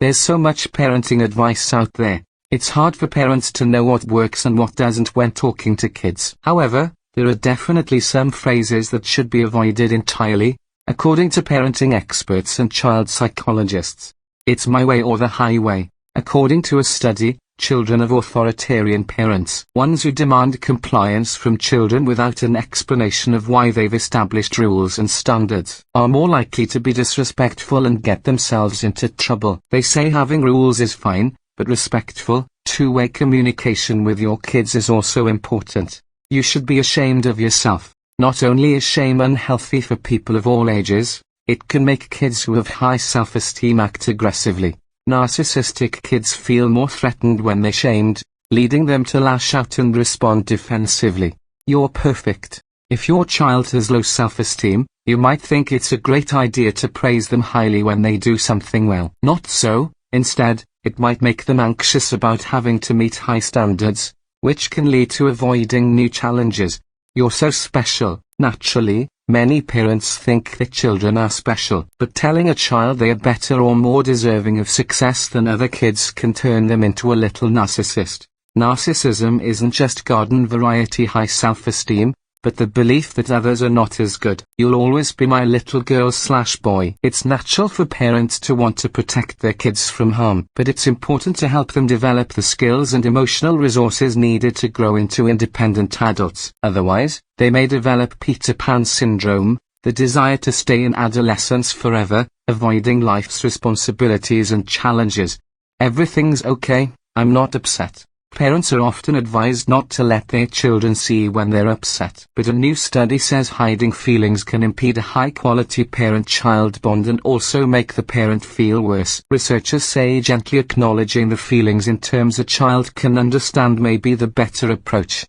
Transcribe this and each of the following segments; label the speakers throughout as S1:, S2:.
S1: There's so much parenting advice out there. It's hard for parents to know what works and what doesn't when talking to kids. However, there are definitely some phrases that should be avoided entirely, according to parenting experts and child psychologists. It's my way or the highway. According to a study, children of authoritarian parents, ones who demand compliance from children without an explanation of why they've established rules and standards, are more likely to be disrespectful and get themselves into trouble. They say having rules is fine, but respectful, two-way communication with your kids is also important. You should be ashamed of yourself. Not only is shame unhealthy for people of all ages, it can make kids who have high self-esteem act aggressively. Narcissistic kids feel more threatened when they're shamed, leading them to lash out and respond defensively. You're perfect. If your child has low self-esteem, you might think it's a great idea to praise them highly when they do something well. Not so. Instead, it might make them anxious about having to meet high standards, which can lead to avoiding new challenges. You're so special. Naturally, many parents think that children are special, but telling a child they are better or more deserving of success than other kids can turn them into a little narcissist. Narcissism isn't just garden variety high self-esteem, but the belief that others are not as good. You'll always be my little girl/boy. It's natural for parents to want to protect their kids from harm, but it's important to help them develop the skills and emotional resources needed to grow into independent adults. Otherwise, they may develop Peter Pan syndrome, the desire to stay in adolescence forever, avoiding life's responsibilities and challenges. Everything's okay, I'm not upset. Parents are often advised not to let their children see when they're upset. But a new study says hiding feelings can impede a high-quality parent-child bond and also make the parent feel worse. Researchers say gently acknowledging the feelings in terms a child can understand may be the better approach.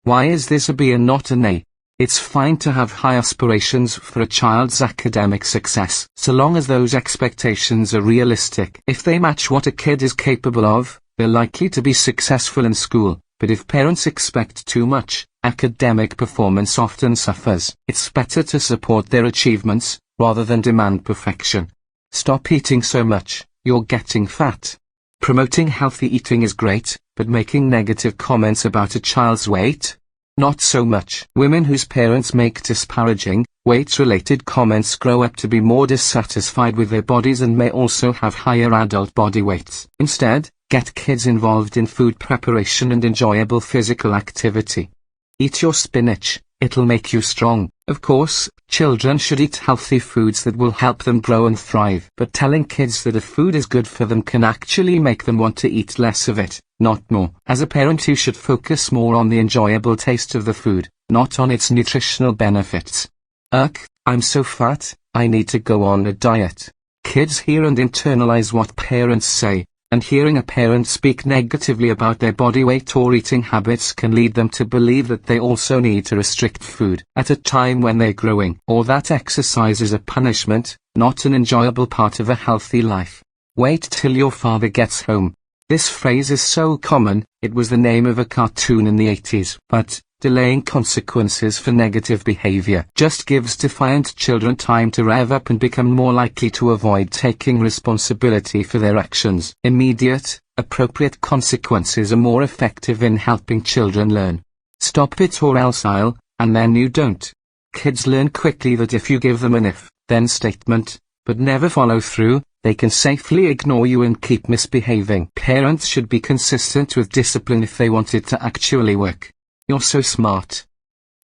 S1: Why is this a B and not an A? It's fine to have high aspirations for a child's academic success, so long as those expectations are realistic. If they match what a kid is capable of, they're likely to be successful in school, but if parents expect too much, academic performance often suffers. It's better to support their achievements, rather than demand perfection. Stop eating so much, you're getting fat. Promoting healthy eating is great, but making negative comments about a child's weight? Not so much. Women whose parents make disparaging, weight-related comments grow up to be more dissatisfied with their bodies and may also have higher adult body weights. Instead, get kids involved in food preparation and enjoyable physical activity. Eat your spinach, it'll make you strong. Of course, children should eat healthy foods that will help them grow and thrive. But telling kids that a food is good for them can actually make them want to eat less of it, not more. As a parent, you should focus more on the enjoyable taste of the food, not on its nutritional benefits. Ugh, I'm so fat, I need to go on a diet. Kids hear and internalize what parents say, and hearing a parent speak negatively about their body weight or eating habits can lead them to believe that they also need to restrict food at a time when they're growing, or that exercise is a punishment, not an enjoyable part of a healthy life. Wait till your father gets home. This phrase is so common, it was the name of a cartoon in the 80s, but delaying consequences for negative behavior just gives defiant children time to rev up and become more likely to avoid taking responsibility for their actions. Immediate, appropriate consequences are more effective in helping children learn. Stop it or else I'll, and then you don't. Kids learn quickly that if you give them an if, then statement, but never follow through, they can safely ignore you and keep misbehaving. Parents should be consistent with discipline if they want it to actually work. You're so smart.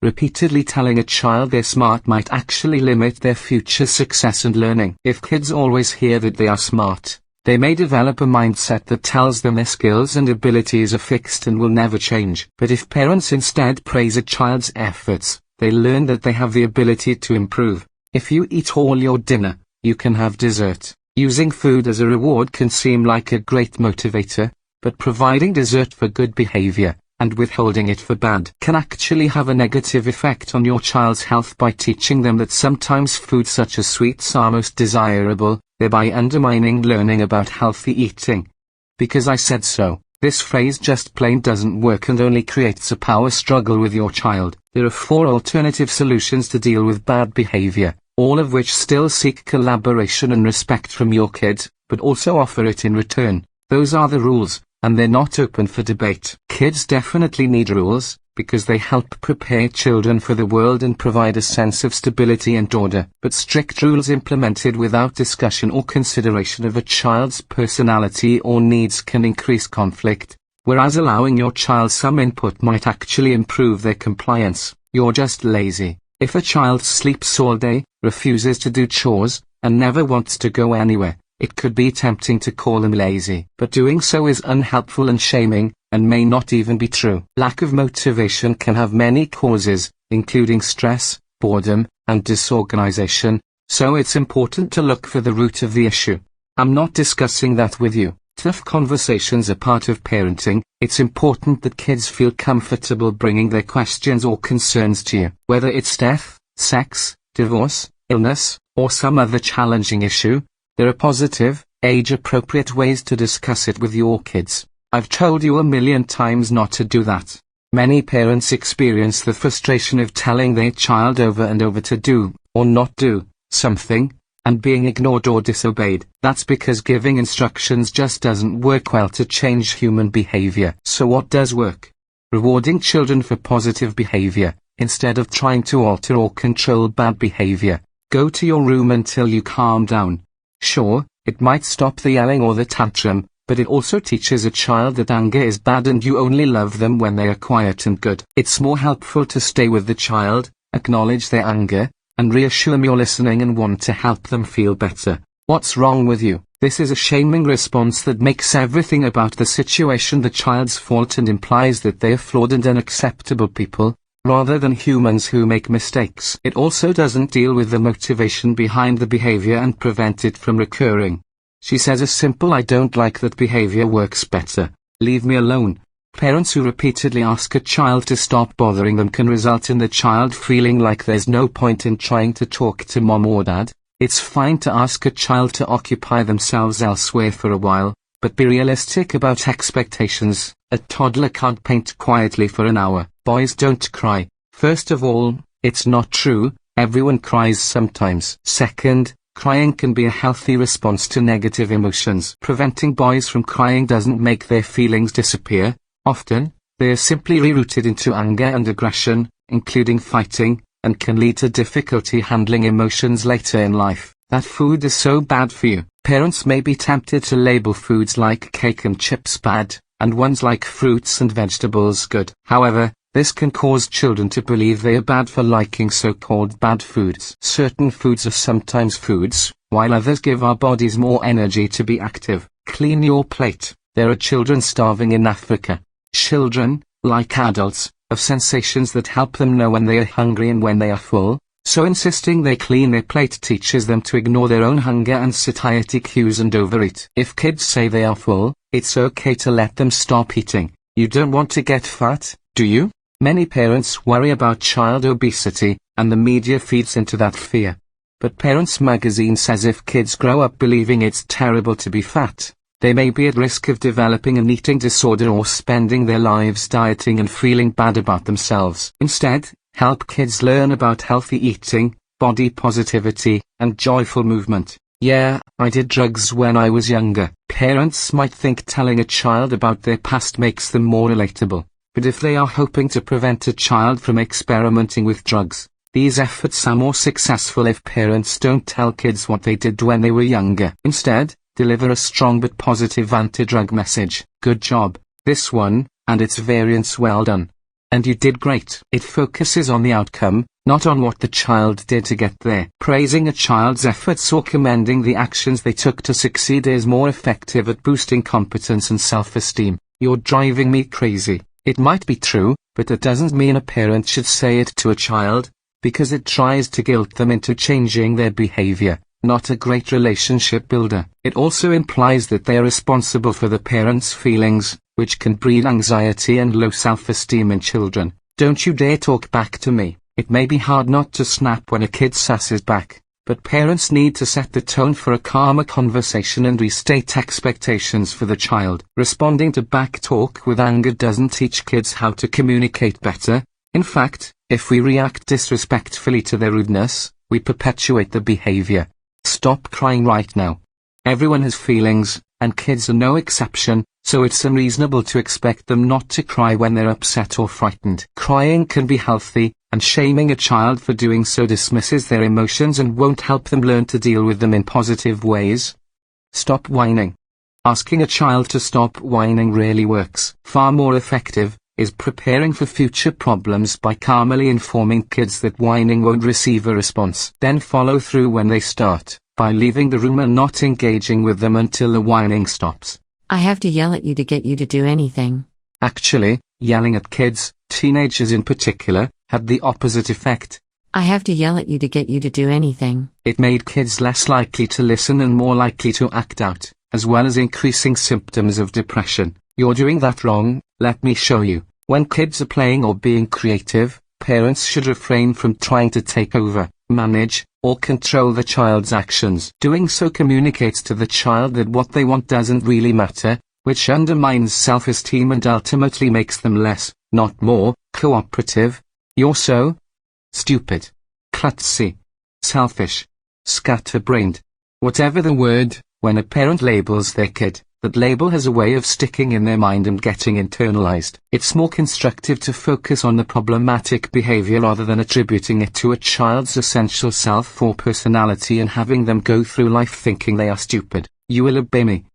S1: Repeatedly telling a child they're smart might actually limit their future success and learning. If kids always hear that they are smart, they may develop a mindset that tells them their skills and abilities are fixed and will never change. But if parents instead praise a child's efforts, they learn that they have the ability to improve. If you eat all your dinner, you can have dessert. Using food as a reward can seem like a great motivator, but providing dessert for good behavior and withholding it for bad can actually have a negative effect on your child's health by teaching them that sometimes foods such as sweets are most desirable, thereby undermining learning about healthy eating. Because I said so. This phrase just plain doesn't work and only creates a power struggle with your child. There are 4 alternative solutions to deal with bad behavior, all of which still seek collaboration and respect from your kid. but also offer it in return. Those are the rules, and they're not open for debate. Kids definitely need rules, because they help prepare children for the world and provide a sense of stability and order. But strict rules implemented without discussion or consideration of a child's personality or needs can increase conflict, whereas allowing your child some input might actually improve their compliance. You're just lazy. If a child sleeps all day, refuses to do chores, and never wants to go anywhere, it could be tempting to call them lazy. But doing so is unhelpful and shaming, and may not even be true. Lack of motivation can have many causes, including stress, boredom, and disorganization, so it's important to look for the root of the issue. I'm not discussing that with you. Tough conversations are part of parenting. It's important that kids feel comfortable bringing their questions or concerns to you. Whether it's death, sex, divorce, illness, or some other challenging issue, there are positive, age-appropriate ways to discuss it with your kids. I've told you a million times not to do that. Many parents experience the frustration of telling their child over and over to do, or not do, something, and being ignored or disobeyed. That's because giving instructions just doesn't work well to change human behavior. So what does work? Rewarding children for positive behavior, instead of trying to alter or control bad behavior. Go to your room until you calm down. Sure, it might stop the yelling or the tantrum, but it also teaches a child that anger is bad and you only love them when they are quiet and good. It's more helpful to stay with the child, acknowledge their anger, and reassure them you're listening and want to help them feel better. What's wrong with you? This is a shaming response that makes everything about the situation the child's fault and implies that they are flawed and unacceptable people, rather than humans who make mistakes. It also doesn't deal with the motivation behind the behavior and prevent it from recurring. She says a simple "I don't like that behavior" works better. Leave me alone. Parents who repeatedly ask a child to stop bothering them can result in the child feeling like there's no point in trying to talk to mom or dad. It's fine to ask a child to occupy themselves elsewhere for a while, but be realistic about expectations. A toddler can't paint quietly for an hour. Boys don't cry. First of all, it's not true. Everyone cries sometimes. Second, crying can be a healthy response to negative emotions. Preventing boys from crying doesn't make their feelings disappear. Often, they are simply rerouted into anger and aggression, including fighting, and can lead to difficulty handling emotions later in life. That food is so bad for you. Parents may be tempted to label foods like cake and chips bad, and ones like fruits and vegetables good. However, this can cause children to believe they are bad for liking so-called bad foods. Certain foods are sometimes foods, while others give our bodies more energy to be active. Clean your plate. There are children starving in Africa. Children, like adults, have sensations that help them know when they are hungry and when they are full, so insisting they clean their plate teaches them to ignore their own hunger and satiety cues and overeat. If kids say they are full, it's okay to let them stop eating. You don't want to get fat, do you? Many parents worry about child obesity, and the media feeds into that fear. But Parents Magazine says if kids grow up believing it's terrible to be fat, they may be at risk of developing an eating disorder or spending their lives dieting and feeling bad about themselves. Instead, help kids learn about healthy eating, body positivity, and joyful movement. Yeah, I did drugs when I was younger. Parents might think telling a child about their past makes them more relatable. But if they are hoping to prevent a child from experimenting with drugs, these efforts are more successful if parents don't tell kids what they did when they were younger. Instead, deliver a strong but positive anti-drug message. Good job, this one, and its variants well done. And you did great. It focuses on the outcome, not on what the child did to get there. Praising a child's efforts or commending the actions they took to succeed is more effective at boosting competence and self-esteem. You're driving me crazy. It might be true, but that doesn't mean a parent should say it to a child, because it tries to guilt them into changing their behavior. Not a great relationship builder. It also implies that they are responsible for the parent's feelings, which can breed anxiety and low self-esteem in children. Don't you dare talk back to me. It may be hard not to snap when a kid sasses back, but parents need to set the tone for a calmer conversation and restate expectations for the child. Responding to back talk with anger doesn't teach kids how to communicate better. In fact, if we react disrespectfully to their rudeness, we perpetuate the behavior. Stop crying right now. Everyone has feelings, and kids are no exception, so it's unreasonable to expect them not to cry when they're upset or frightened. Crying can be healthy, and shaming a child for doing so dismisses their emotions and won't help them learn to deal with them in positive ways. Stop whining. Asking a child to stop whining rarely works. Far more effective is preparing for future problems by calmly informing kids that whining won't receive a response. Then follow through when they start, by leaving the room and not engaging with them until the whining stops.
S2: I have to yell at you to get you to do anything.
S1: Actually, yelling at kids, teenagers in particular, had the opposite effect.
S2: I have to yell at you to get you to do anything.
S1: It made kids less likely to listen and more likely to act out, as well as increasing symptoms of depression. You're doing that wrong, let me show you. When kids are playing or being creative, parents should refrain from trying to take over, manage, or control the child's actions. Doing so communicates to the child that what they want doesn't really matter, which undermines self-esteem and ultimately makes them less, not more, cooperative. You're so stupid, klutzy, selfish, scatterbrained. Whatever the word, when a parent labels their kid, that label has a way of sticking in their mind and getting internalized. It's more constructive to focus on the problematic behavior rather than attributing it to a child's essential self or personality and having them go through life thinking they are stupid. You will obey me.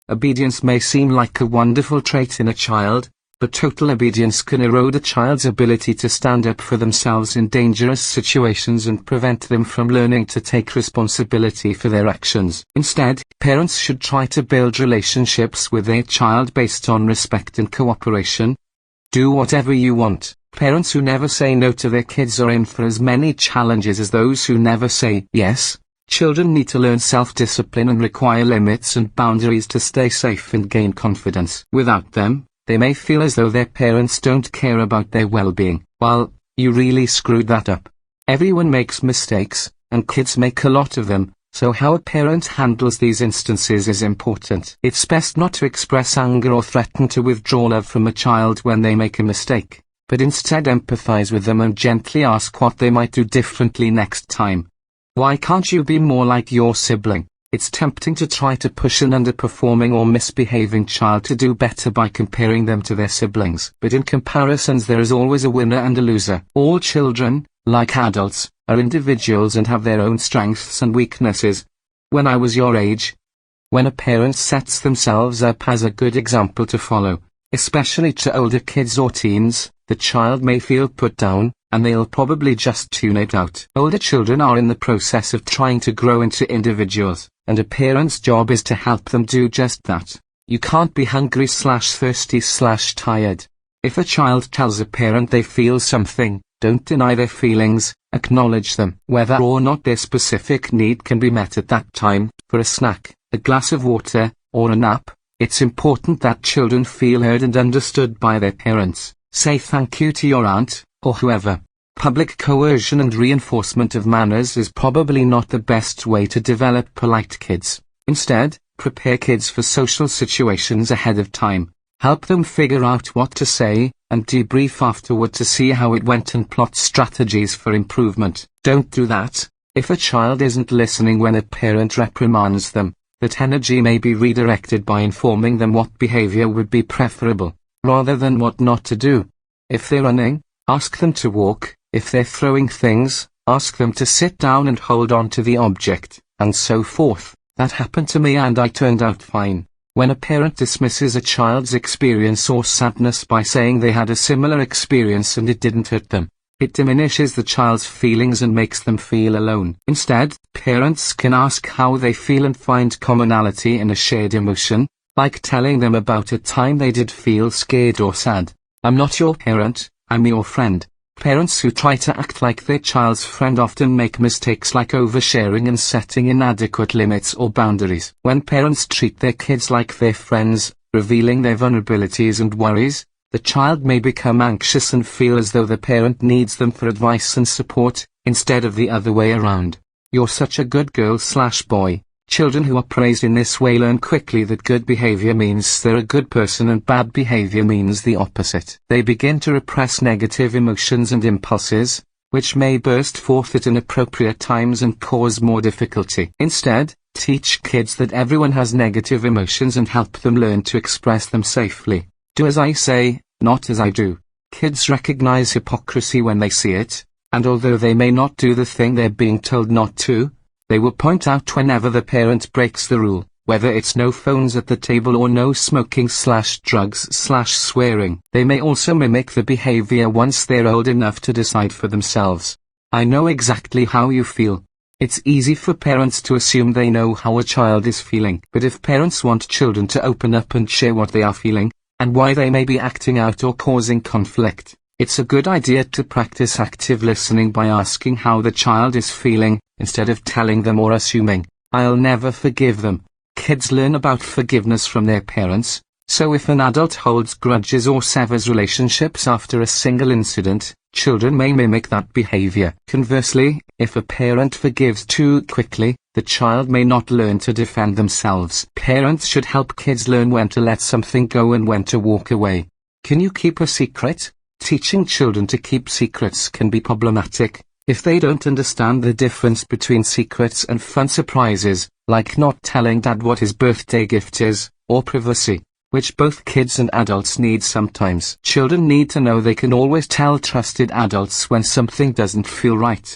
S1: Obedience may seem like a wonderful trait in a child, but total obedience can erode a child's ability to stand up for themselves in dangerous situations and prevent them from learning to take responsibility for their actions. Instead, parents should try to build relationships with their child based on respect and cooperation. Do whatever you want. Parents who never say no to their kids are in for as many challenges as those who never say yes. Children need to learn self-discipline and require limits and boundaries to stay safe and gain confidence. Without them, they may feel as though their parents don't care about their well-being. Well, you really screwed that up. Everyone makes mistakes, and kids make a lot of them, so how a parent handles these instances is important. It's best not to express anger or threaten to withdraw love from a child when they make a mistake, but instead empathize with them and gently ask what they might do differently next time. Why can't you be more like your sibling? It's tempting to try to push an underperforming or misbehaving child to do better by comparing them to their siblings. But in comparisons there is always a winner and a loser. All children, like adults, are individuals and have their own strengths and weaknesses. When I was your age, when a parent sets themselves up as a good example to follow, especially to older kids or teens, the child may feel put down, and they'll probably just tune it out. Older children are in the process of trying to grow into individuals, and a parent's job is to help them do just that. You can't be hungry/thirsty/tired. If a child tells a parent they feel something, don't deny their feelings, acknowledge them. Whether or not their specific need can be met at that time, for a snack, a glass of water, or a nap, it's important that children feel heard and understood by their parents. Say thank you to your aunt, or whoever. Public coercion and reinforcement of manners is probably not the best way to develop polite kids. Instead, prepare kids for social situations ahead of time. Help them figure out what to say, and debrief afterward to see how it went and plot strategies for improvement. Don't do that. If a child isn't listening when a parent reprimands them, that energy may be redirected by informing them what behavior would be preferable, rather than what not to do. If they're running, ask them to walk. If they're throwing things, ask them to sit down and hold on to the object, and so forth. That happened to me and I turned out fine. When a parent dismisses a child's experience or sadness by saying they had a similar experience and it didn't hurt them, it diminishes the child's feelings and makes them feel alone. Instead, parents can ask how they feel and find commonality in a shared emotion, like telling them about a time they did feel scared or sad. I'm not your parent, I'm your friend. Parents who try to act like their child's friend often make mistakes like oversharing and setting inadequate limits or boundaries. When parents treat their kids like their friends, revealing their vulnerabilities and worries, the child may become anxious and feel as though the parent needs them for advice and support, instead of the other way around. You're such a good girl/boy. Children who are praised in this way learn quickly that good behavior means they're a good person and bad behavior means the opposite. They begin to repress negative emotions and impulses, which may burst forth at inappropriate times and cause more difficulty. Instead, Teach kids that everyone has negative emotions and help them learn to express them safely. Do as I say, not as I do. Kids recognize hypocrisy when they see it, and although they may not do the thing they're being told not to, they will point out whenever the parent breaks the rule, whether it's no phones at the table or no smoking/drugs/swearing. They may also mimic the behavior once they're old enough to decide for themselves. I know exactly how you feel. It's easy for parents to assume they know how a child is feeling, but if parents want children to open up and share what they are feeling, and why they may be acting out or causing conflict, it's a good idea to practice active listening by asking how the child is feeling, instead of telling them or assuming, "I'll never forgive them." Kids learn about forgiveness from their parents, so if an adult holds grudges or severs relationships after a single incident, children may mimic that behavior. Conversely, if a parent forgives too quickly, the child may not learn to defend themselves. Parents should help kids learn when to let something go and when to walk away. Can you keep a secret? Teaching children to keep secrets can be problematic if they don't understand the difference between secrets and fun surprises, like not telling dad what his birthday gift is, or privacy, which both kids and adults need sometimes. Children need to know they can always tell trusted adults when something doesn't feel right.